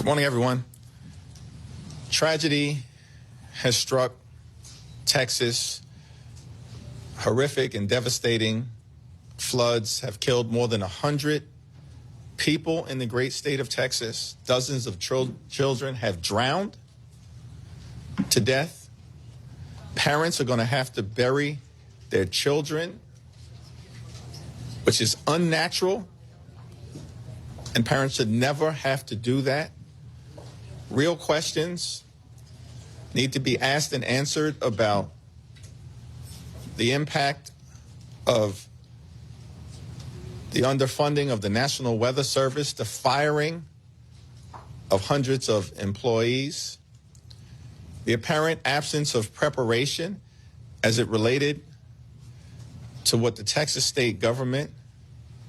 Morning, everyone. Tragedy has struck Texas. Horrific and devastating floods have killed more than 100 people in the great state of Texas. Dozens of children have drowned to death. Parents are going to have to bury their children, which is unnatural, and parents should never have to do that. Real questions need to be asked and answered about the impact of the underfunding of the National Weather Service, the firing of hundreds of employees, the apparent absence of preparation as it related to what the Texas state government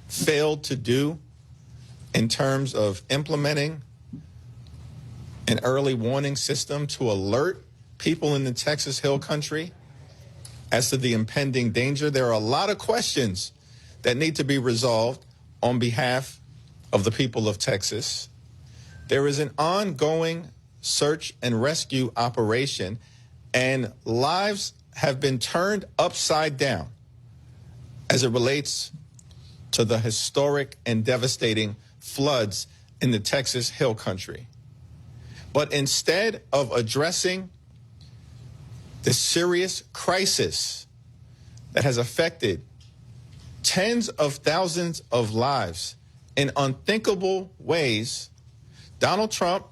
failed to do in terms of implementing an early warning system to alert people in the Texas Hill Country as to the impending danger. There are a lot of questions that need to be resolved on behalf of the people of Texas. There is an ongoing search and rescue operation, and lives have been turned upside down as it relates to the historic and devastating floods in the Texas Hill Country. But instead of addressing the serious crisis that has affected tens of thousands of lives in unthinkable ways, Donald Trump,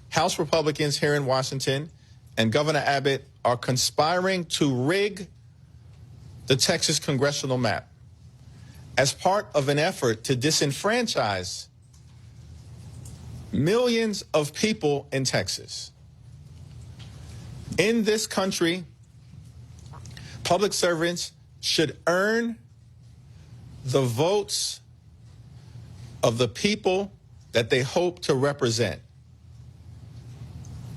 House Republicans here in Washington, and Governor Abbott are conspiring to rig the Texas congressional map as part of an effort to disenfranchise millions of people in Texas. In this country, public servants should earn the votes of the people that they hope to represent.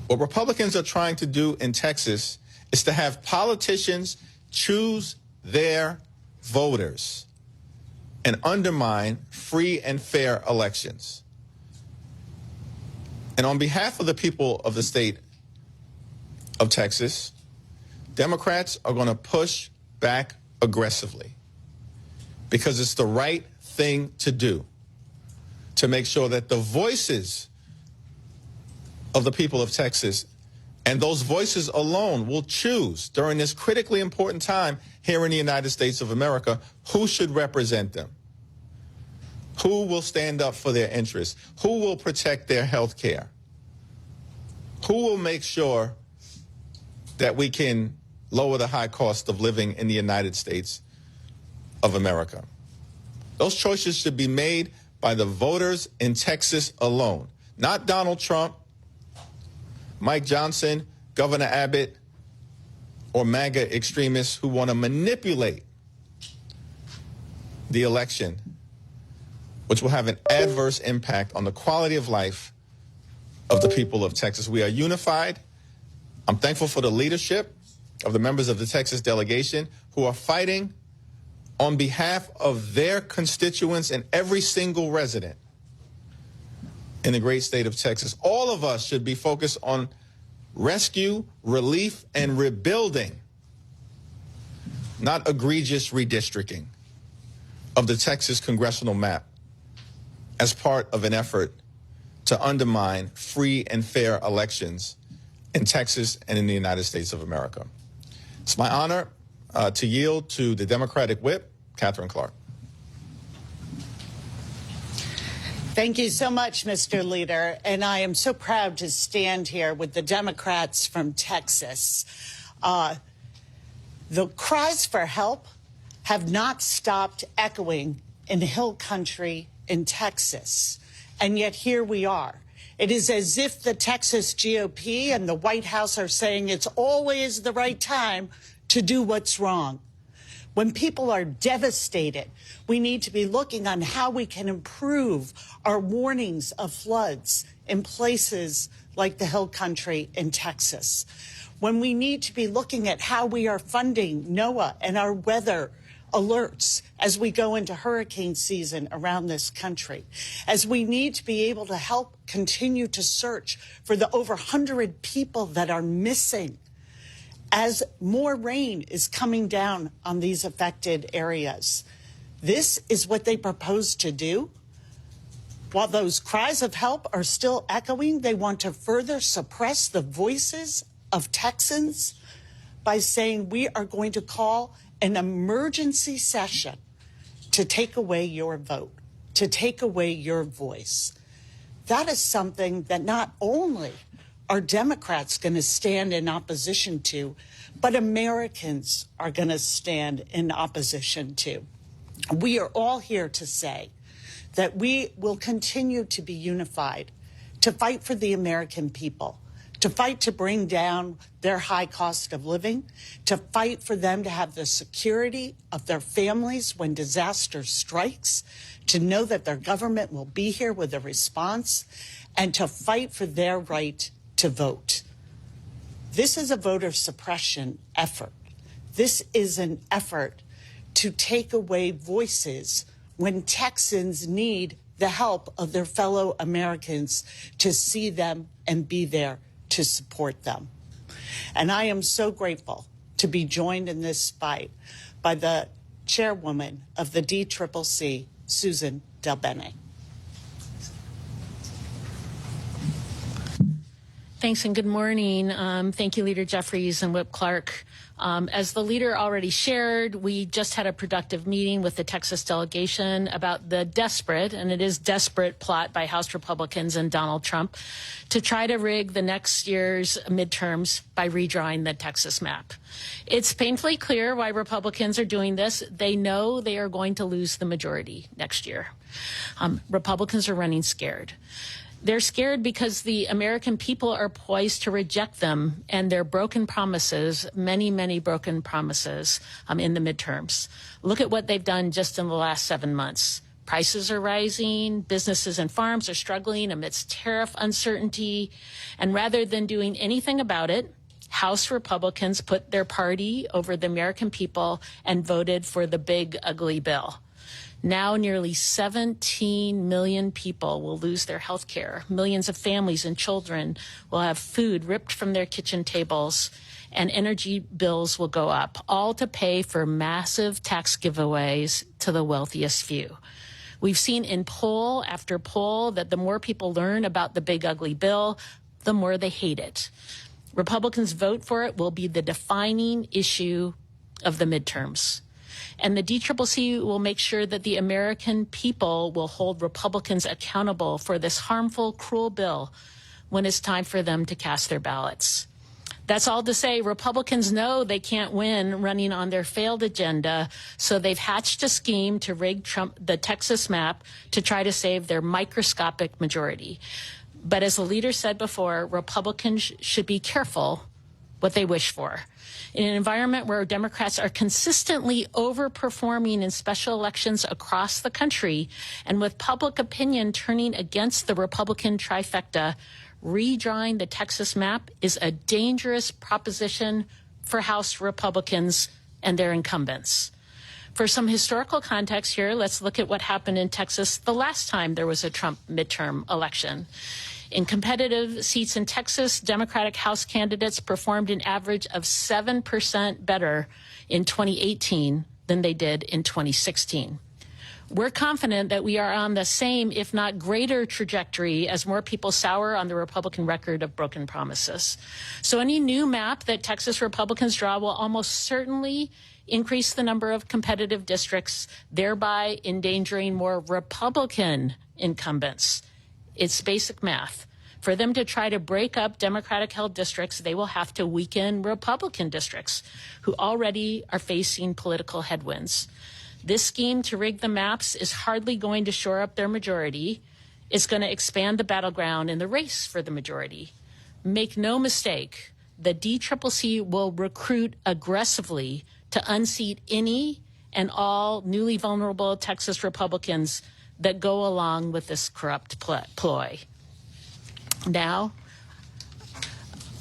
What Republicans are trying to do in Texas is to have politicians choose their voters and undermine free and fair elections. And on behalf of the people of the state of Texas, Democrats are going to push back aggressively because it's the right thing to do to make sure that the voices of the people of Texas and those voices alone will choose during this critically important time here in the United States of America who should represent them, who will stand up for their interests, who will protect their health care, who will make sure that we can lower the high cost of living in the United States of America. Those choices should be made by the voters in Texas alone, not Donald Trump, Mike Johnson, Governor Abbott, or MAGA extremists who want to manipulate the election, which will have an adverse impact on the quality of life of the people of Texas. We are unified. I'm thankful for the leadership of the members of the Texas delegation who are fighting on behalf of their constituents and every single resident in the great state of Texas. All of us should be focused on rescue, relief, and rebuilding, not egregious redistricting of the Texas congressional map as part of an effort to undermine free and fair elections in Texas and in the United States of America. It's my honor to yield to the Democratic whip, Catherine Clark. Thank you so much, Mr. Leader. And I am so proud to stand here with the Democrats from Texas. The cries for help have not stopped echoing in the Hill Country in Texas. And yet here we are. It is as if the Texas GOP and the White House are saying it's always the right time to do what's wrong. When people are devastated, we need to be looking on how we can improve our warnings of floods in places like the Hill Country in Texas. When we need to be looking at how we are funding NOAA and our weather alerts as we go into hurricane season around this country, as we need to be able to help continue to search for the over 100 people that are missing as more rain is coming down on these affected areas. This is what they propose to do. While those cries of help are still echoing, they want to further suppress the voices of Texans by saying we are going to call an emergency session to take away your vote, to take away your voice. That is something that not only are Democrats going to stand in opposition to, but Americans are going to stand in opposition to. We are all here to say that we will continue to be unified, to fight for the American people, to fight to bring down their high cost of living, to fight for them to have the security of their families when disaster strikes, to know that their government will be here with a response, and to fight for their right to vote. This is a voter suppression effort. This is an effort to take away voices when Texans need the help of their fellow Americans to see them and be there to support them. And I am so grateful to be joined in this fight by the chairwoman of the DCCC, Susan DelBene. Thanks and good morning. Thank you, Leader Jeffries and Whip Clark. As the leader already shared, we just had a productive meeting with the Texas delegation about the desperate, and it is desperate, plot by House Republicans and Donald Trump to try to rig the next year's midterms by redrawing the Texas map. It's painfully clear why Republicans are doing this. They know they are going to lose the majority next year. Republicans are running scared. They're scared because the American people are poised to reject them and their broken promises, many, many broken promises in the midterms. Look at what they've done just in the last 7 months. Prices are rising, businesses and farms are struggling amidst tariff uncertainty, and rather than doing anything about it, House Republicans put their party over the American people and voted for the big, ugly bill. Now nearly 17 million people will lose their health care. Millions of families and children will have food ripped from their kitchen tables, and energy bills will go up, all to pay for massive tax giveaways to the wealthiest few. We've seen in poll after poll that the more people learn about the big ugly bill, the more they hate it. Republicans vote for it will be the defining issue of the midterms. And the DCCC will make sure that the American people will hold Republicans accountable for this harmful, cruel bill when it's time for them to cast their ballots. That's all to say Republicans know they can't win running on their failed agenda, so they've hatched a scheme to rig the Texas map to try to save their microscopic majority. But as the leader said before, Republicans should be careful what they wish for. In an environment where Democrats are consistently overperforming in special elections across the country, and with public opinion turning against the Republican trifecta, redrawing the Texas map is a dangerous proposition for House Republicans and their incumbents. For some historical context here, let's look at what happened in Texas the last time there was a Trump midterm election. In competitive seats in Texas, Democratic House candidates performed an average of 7% better in 2018 than they did in 2016. We're confident that we are on the same, if not greater, trajectory as more people sour on the Republican record of broken promises. So any new map that Texas Republicans draw will almost certainly increase the number of competitive districts, thereby endangering more Republican incumbents. It's basic math. For them to try to break up Democratic-held districts, they will have to weaken Republican districts, who already are facing political headwinds. This scheme to rig the maps is hardly going to shore up their majority. It's going to expand the battleground in the race for the majority. Make no mistake, the DCCC will recruit aggressively to unseat any and all newly vulnerable Texas Republicans that go along with this corrupt ploy. Now,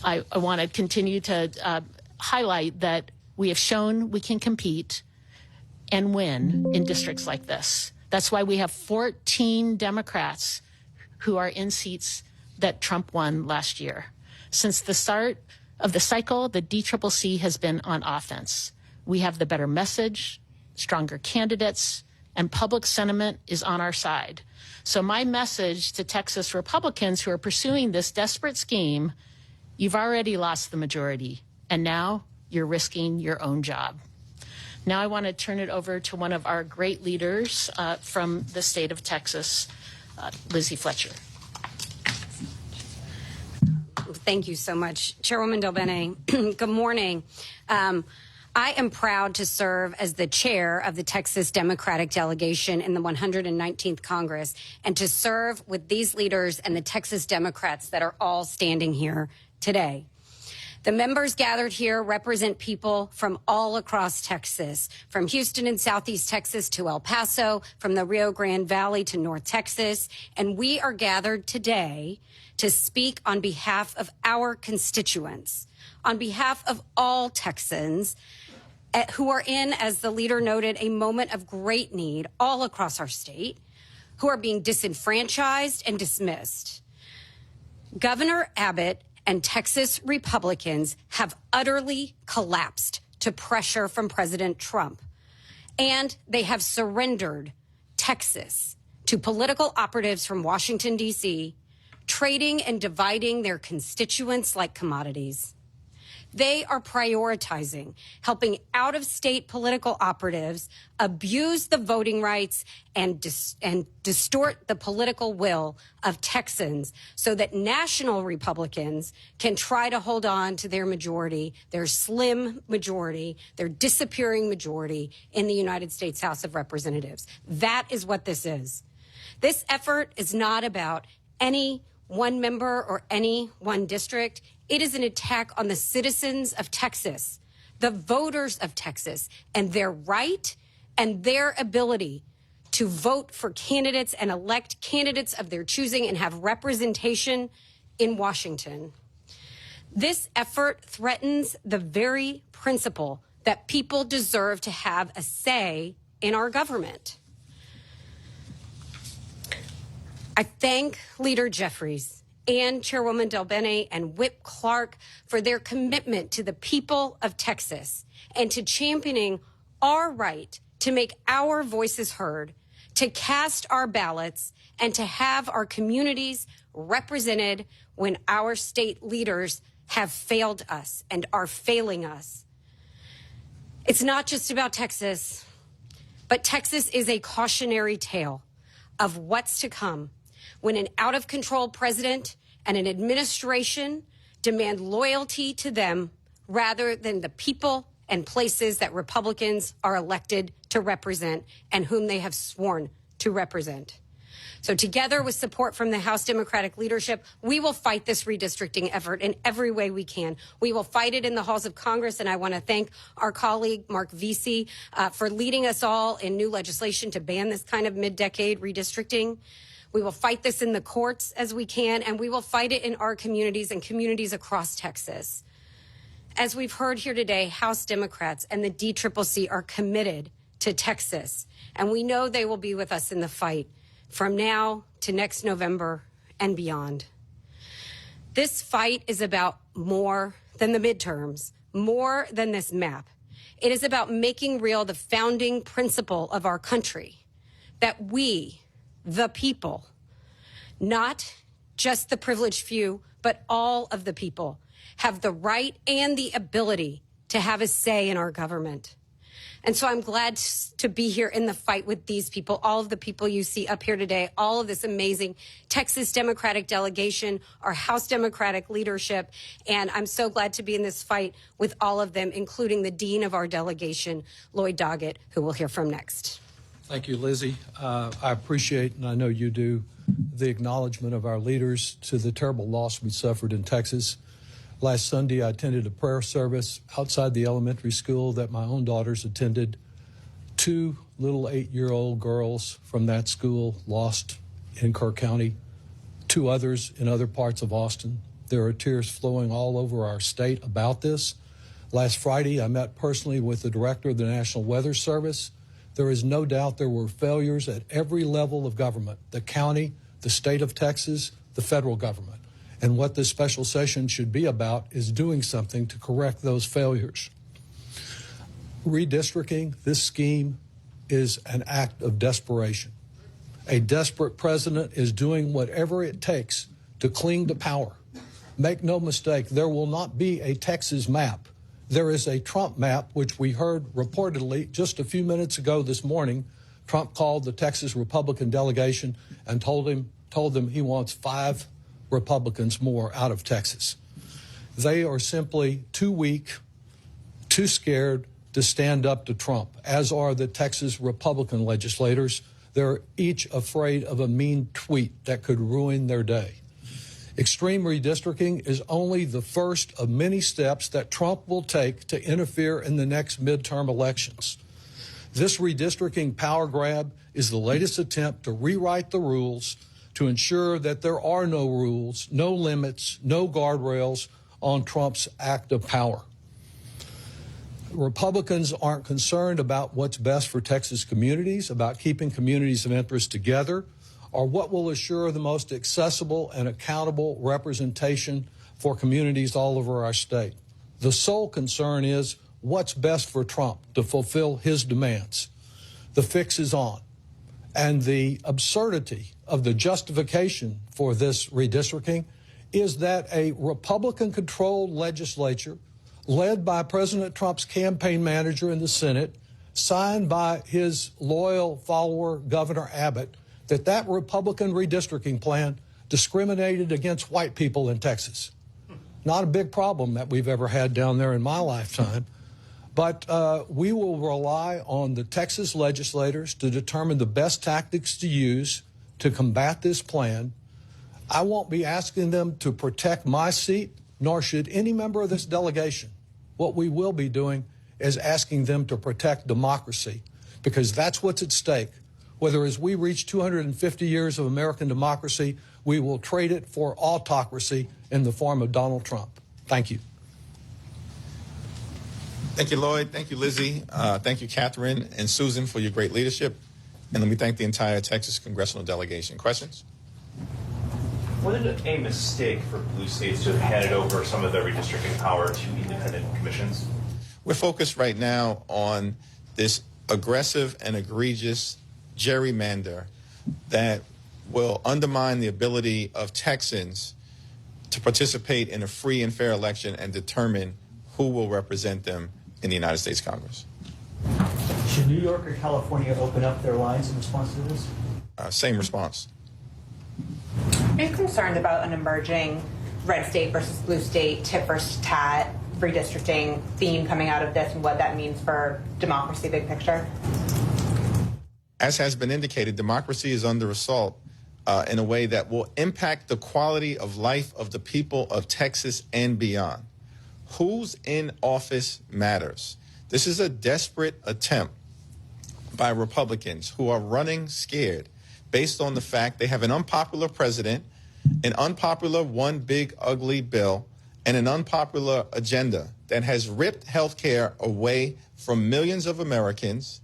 I want to continue to highlight that we have shown we can compete. and win in districts like this. That's why we have 14 Democrats who are in seats that Trump won last year. Since the start of the cycle, the DCCC has been on offense. We have the better message, stronger candidates, and public sentiment is on our side. So my message to Texas Republicans who are pursuing this desperate scheme, you've already lost the majority, and now you're risking your own job. Now I want to turn it over to one of our great leaders from the state of Texas, Lizzie Fletcher. Thank you so much, Chairwoman Del Bene. Good morning. I am proud to serve as the chair of the Texas Democratic delegation in the 119th Congress and to serve with these leaders and the Texas Democrats that are all standing here today. The members gathered here represent people from all across Texas, from Houston and Southeast Texas to El Paso, from the Rio Grande Valley to North Texas, and we are gathered today to speak on behalf of our constituents, on behalf of all Texans who are in, as the leader noted, a moment of great need all across our state, who are being disenfranchised and dismissed. Governor Abbott and Texas Republicans have utterly collapsed to pressure from President Trump, and they have surrendered Texas to political operatives from Washington, D.C., trading and dividing their constituents like commodities. They are prioritizing helping out-of-state political operatives abuse the voting rights and distort the political will of Texans so that national Republicans can try to hold on to their majority, their slim majority, their disappearing majority in the United States House of Representatives. That is what this is. This effort is not about any one member or any one district. It is an attack on the citizens of Texas, the voters of Texas, and their right and their ability to vote for candidates and elect candidates of their choosing and have representation in Washington. This effort threatens the very principle that people deserve to have a say in our government. I thank Leader Jeffries and Chairwoman Del Bene and Whip Clark for their commitment to the people of Texas and to championing our right to make our voices heard, to cast our ballots, and to have our communities represented when our state leaders have failed us and are failing us. It's not just about Texas, but Texas is a cautionary tale of what's to come when an out-of-control president and an administration demand loyalty to them rather than the people and places that Republicans are elected to represent and whom they have sworn to represent. So together with support from the House Democratic leadership, we will fight this redistricting effort in every way we can. We will fight it in the halls of Congress, and I want to thank our colleague, Mark Vesey, for leading us all in new legislation to ban this kind of mid-decade redistricting. We will fight this in the courts as we can, and we will fight it in our communities and communities across Texas. As we've heard here today, House Democrats and the DCCC are committed to Texas, and we know they will be with us in the fight from now to next November and beyond. This fight is about more than the midterms, more than this map. It is about making real the founding principle of our country, that we, the people, not just the privileged few, but all of the people, have the right and the ability to have a say in our government. And so I'm glad to be here in the fight with these people, all of the people you see up here today, all of this amazing Texas Democratic delegation, our House Democratic leadership, and I'm so glad to be in this fight with all of them, including the dean of our delegation, Lloyd Doggett, who we'll hear from next. Thank you, Lizzie. I appreciate, and I know you do, the acknowledgement of our leaders to the terrible loss we suffered in Texas. Last Sunday, I attended a prayer service outside the elementary school that my own daughters attended. 2 little 8-year-old girls from that school lost in Kerr County, 2 others in other parts of Austin. There are tears flowing all over our state about this. Last Friday, I met personally with the director of the National Weather Service There is no doubt there were failures at every level of government, the county, the state of Texas, the federal government. And what this special session should be about is doing something to correct those failures. Redistricting this scheme is an act of desperation. A desperate president is doing whatever it takes to cling to power. Make no mistake, there will not be a Texas map. There is a Trump map, which we heard reportedly just a few minutes ago this morning. Trump called the Texas Republican delegation and told them he wants 5 Republicans more out of Texas. They are simply too weak, too scared to stand up to Trump, as are the Texas Republican legislators. They're each afraid of a mean tweet that could ruin their day. Extreme redistricting is only the first of many steps that Trump will take to interfere in the next midterm elections. This redistricting power grab is the latest attempt to rewrite the rules to ensure that there are no rules, no limits, no guardrails on Trump's act of power. Republicans aren't concerned about what's best for Texas communities, about keeping communities of interest together, or what will assure the most accessible and accountable representation for communities all over our state. The sole concern is what's best for Trump to fulfill his demands. The fix is on. And the absurdity of the justification for this redistricting is that a Republican-controlled legislature led by President Trump's campaign manager in the Senate, signed by his loyal follower, Governor Abbott, that Republican redistricting plan discriminated against white people in Texas. Not a big problem that we've ever had down there in my lifetime, but we will rely on the Texas legislators to determine the best tactics to use to combat this plan. I won't be asking them to protect my seat, nor should any member of this delegation. What we will be doing is asking them to protect democracy, because that's what's at stake. Whether as we reach 250 years of American democracy, we will trade it for autocracy in the form of Donald Trump. Thank you. Thank you, Lloyd. Thank you, Lizzie. Thank you, Catherine and Susan, for your great leadership. And let me thank the entire Texas congressional delegation. Questions? Was it a mistake for blue states to have handed over some of their redistricting power to independent commissions? We're focused right now on this aggressive and egregious gerrymander that will undermine the ability of Texans to participate in a free and fair election and determine who will represent them in the United States Congress. Should New York or California open up their lines in response to this? Same response. Are you concerned about an emerging red state versus blue state, tit versus tat, redistricting theme coming out of this and what that means for democracy, big picture? As has been indicated, democracy is under assault in a way that will impact the quality of life of the people of Texas and beyond. Who's in office matters. This is a desperate attempt by Republicans who are running scared based on the fact they have an unpopular president, an unpopular one big ugly bill, and an unpopular agenda that has ripped health care away from millions of Americans,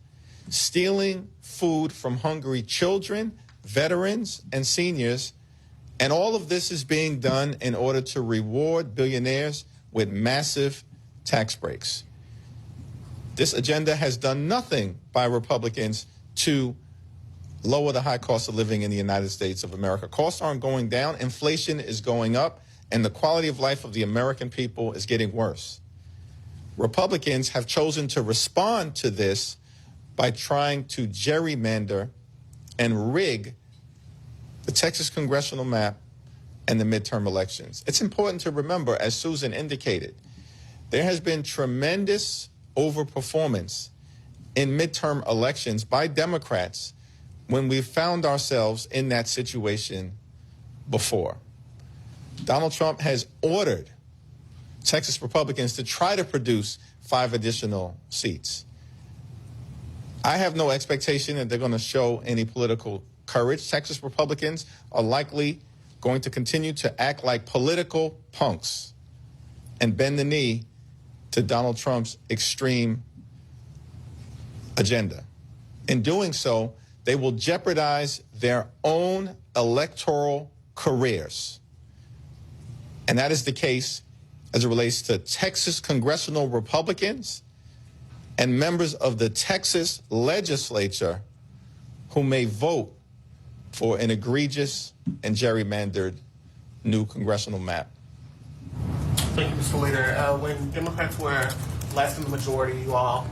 stealing food from hungry children, veterans, and seniors. And all of this is being done in order to reward billionaires with massive tax breaks. This agenda has done nothing by Republicans to lower the high cost of living in the United States of America. Costs aren't going down, inflation is going up, and the quality of life of the American people is getting worse. Republicans have chosen to respond to this by trying to gerrymander and rig the Texas congressional map and the midterm elections. It's important to remember, as Susan indicated, there has been tremendous overperformance in midterm elections by Democrats when we've found ourselves in that situation before. Donald Trump has ordered Texas Republicans to try to produce 5 additional seats. I have no expectation that they're going to show any political courage. Texas Republicans are likely going to continue to act like political punks and bend the knee to Donald Trump's extreme agenda. In doing so, they will jeopardize their own electoral careers. And that is the case as it relates to Texas congressional Republicans and members of the Texas legislature who may vote for an egregious and gerrymandered new congressional map. Thank you, Mr. Leader. When Democrats were less than the majority, you all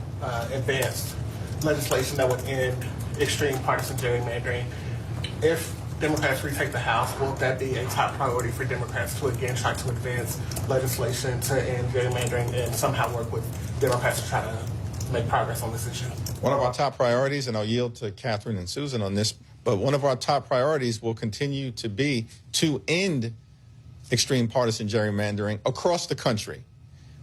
advanced legislation that would end extreme partisan gerrymandering. If Democrats retake the House, will that be a top priority for Democrats to again try to advance legislation to end gerrymandering and somehow work with Democrats to try to make progress on this issue? One of our top priorities, and I'll yield to Catherine and Susan on this, but one of our top priorities will continue to be to end extreme partisan gerrymandering across the country.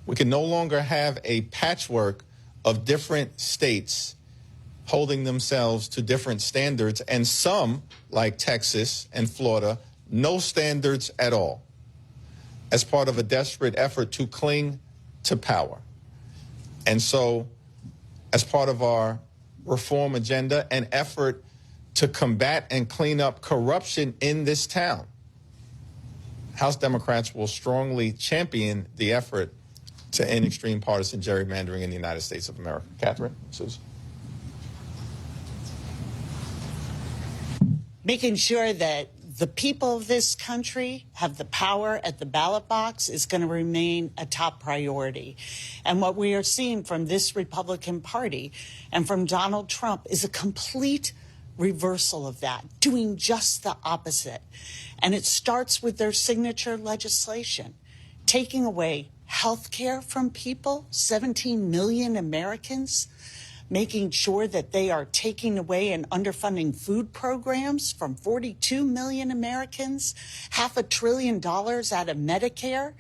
We can no longer have a patchwork of different states holding themselves to different standards, and some, like Texas and Florida, no standards at all, as part of a desperate effort to cling to power. And so, as part of our reform agenda, an effort to combat and clean up corruption in this town, House Democrats will strongly champion the effort to end extreme partisan gerrymandering in the United States of America. Catherine, Susan. Making sure that the people of this country have the power at the ballot box is going to remain a top priority. And what we are seeing from this Republican Party and from Donald Trump is a complete reversal of that, doing just the opposite. And it starts with their signature legislation, taking away health care from people, 17 million Americans, making sure that they are taking away and underfunding food programs from 42 million Americans, $500 billion out of Medicare,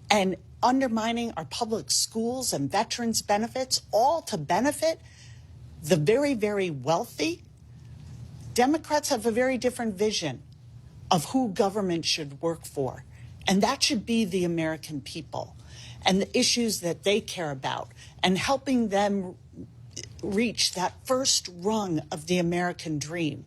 and undermining our public schools and veterans benefits, all to benefit the very, very wealthy. Democrats have a very different vision of who government should work for, and that should be the American people and the issues that they care about, and helping them reach that first rung of the American dream.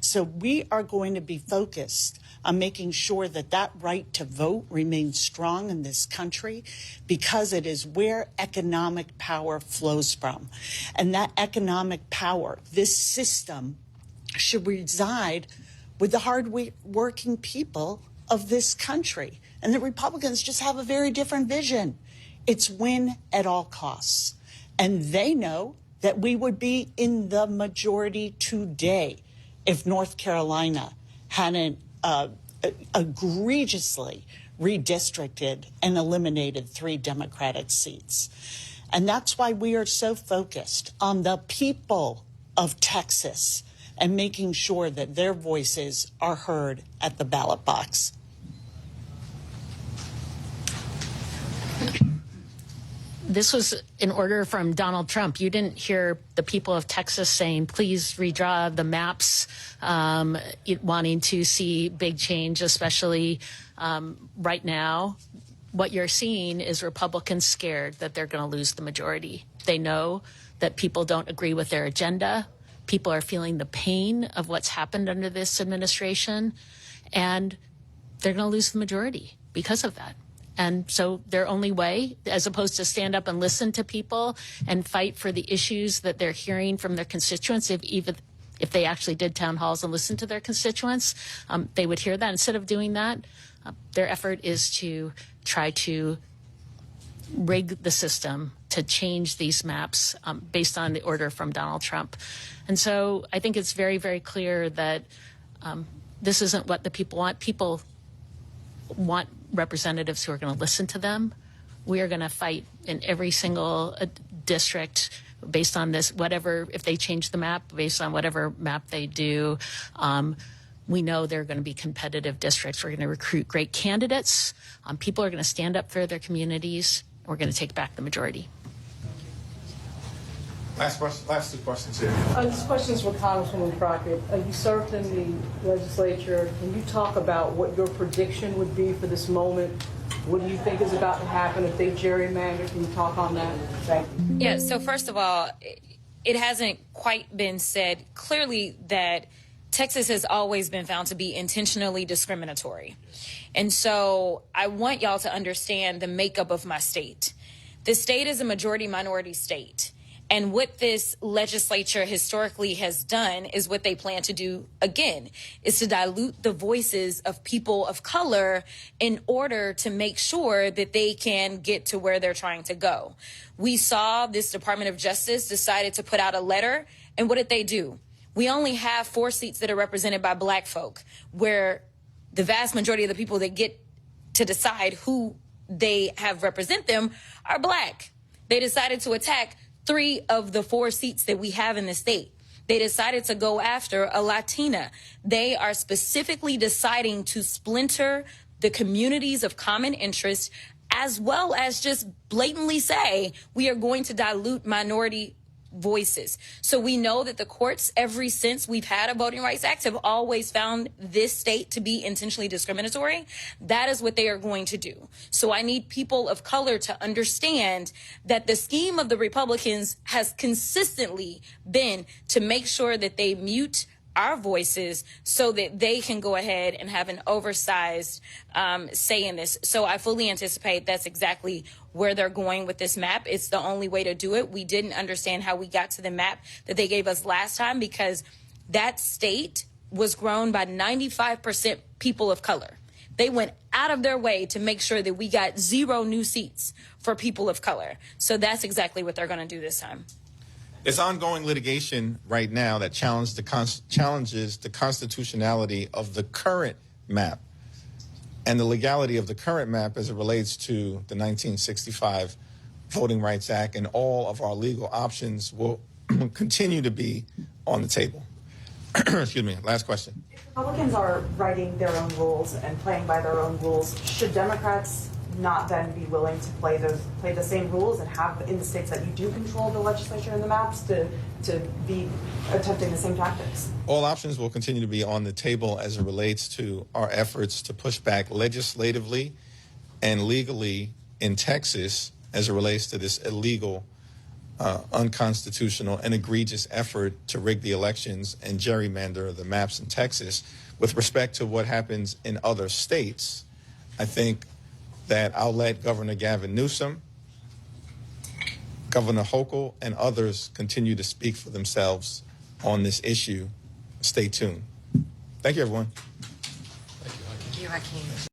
So we are going to be focused on making sure that that right to vote remains strong in this country, because it is where economic power flows from. And that economic power, this system, should reside with the hard-working people of this country. And the Republicans just have a very different vision. It's win at all costs. And they know that we would be in the majority today if North Carolina hadn't egregiously redistricted and eliminated 3 Democratic seats. And that's why we are so focused on the people of Texas and making sure that their voices are heard at the ballot box. This was an order from Donald Trump. You didn't hear the people of Texas saying, please redraw the maps, wanting to see big change, especially right now. What you're seeing is Republicans scared that they're going to lose the majority. They know that people don't agree with their agenda. People are feeling the pain of what's happened under this administration, and they're going to lose the majority because of that. And so their only way, as opposed to stand up and listen to people and fight for the issues that they're hearing from their constituents, if they actually did town halls and listened to their constituents, they would hear that. Instead of doing that, their effort is to try to rig the system to change these maps based on the order from Donald Trump. And so I think it's very, very clear that this isn't what the people want. People want representatives who are going to listen to them. We are going to fight in every single district based on this, whatever, if they change the map, based on whatever map they do. We know there are going to be competitive districts. We're going to recruit great candidates. People are going to stand up for their communities. We're going to take back the majority. Last 2 questions here. This question is for Congresswoman Crockett. You served in the legislature. Can you talk about what your prediction would be for this moment? What do you think is about to happen if they gerrymander? Can you talk on that? Thank you. Yeah, so first of all, it hasn't quite been said clearly that Texas has always been found to be intentionally discriminatory. And so I want y'all to understand the makeup of my state. The state is a majority minority state. And what this legislature historically has done is what they plan to do again, is to dilute the voices of people of color in order to make sure that they can get to where they're trying to go. We saw this Department of Justice decided to put out a letter, and what did they do? We only have 4 seats that are represented by black folk, where the vast majority of the people that get to decide who they have represent them are black. They decided to attack 3 of the 4 seats that we have in the state. They decided to go after a Latina. They are specifically deciding to splinter the communities of common interest, as well as just blatantly say, we are going to dilute minority voices. So we know that the courts, ever since we've had a Voting Rights Act, have always found this state to be intentionally discriminatory. That is what they are going to do. So I need people of color to understand that the scheme of the Republicans has consistently been to make sure that they mute our voices so that they can go ahead and have an oversized say in this. So I fully anticipate that's exactly where they're going with this map. It's the only way to do it. We didn't understand how we got to the map that they gave us last time, because that state was grown by 95% people of color. They went out of their way to make sure that we got 0 new seats for people of color. So that's exactly what they're going to do this time. There's ongoing litigation right now that challenges the constitutionality of the current map and the legality of the current map as it relates to the 1965 Voting Rights Act, and all of our legal options will continue to be on the table. Excuse me. Last question. If Republicans are writing their own rules and playing by their own rules, should Democrats not then be willing to play the same rules and have, in the states that you do control the legislature and the maps, to be attempting the same tactics? All options will continue to be on the table as it relates to our efforts to push back legislatively and legally in Texas as it relates to this illegal, unconstitutional, and egregious effort to rig the elections and gerrymander the maps in Texas. With respect to what happens in other states, I think that I'll let Governor Gavin Newsom, Governor Hochul, and others continue to speak for themselves on this issue. Stay tuned. Thank you, everyone. Thank you, Hakeem.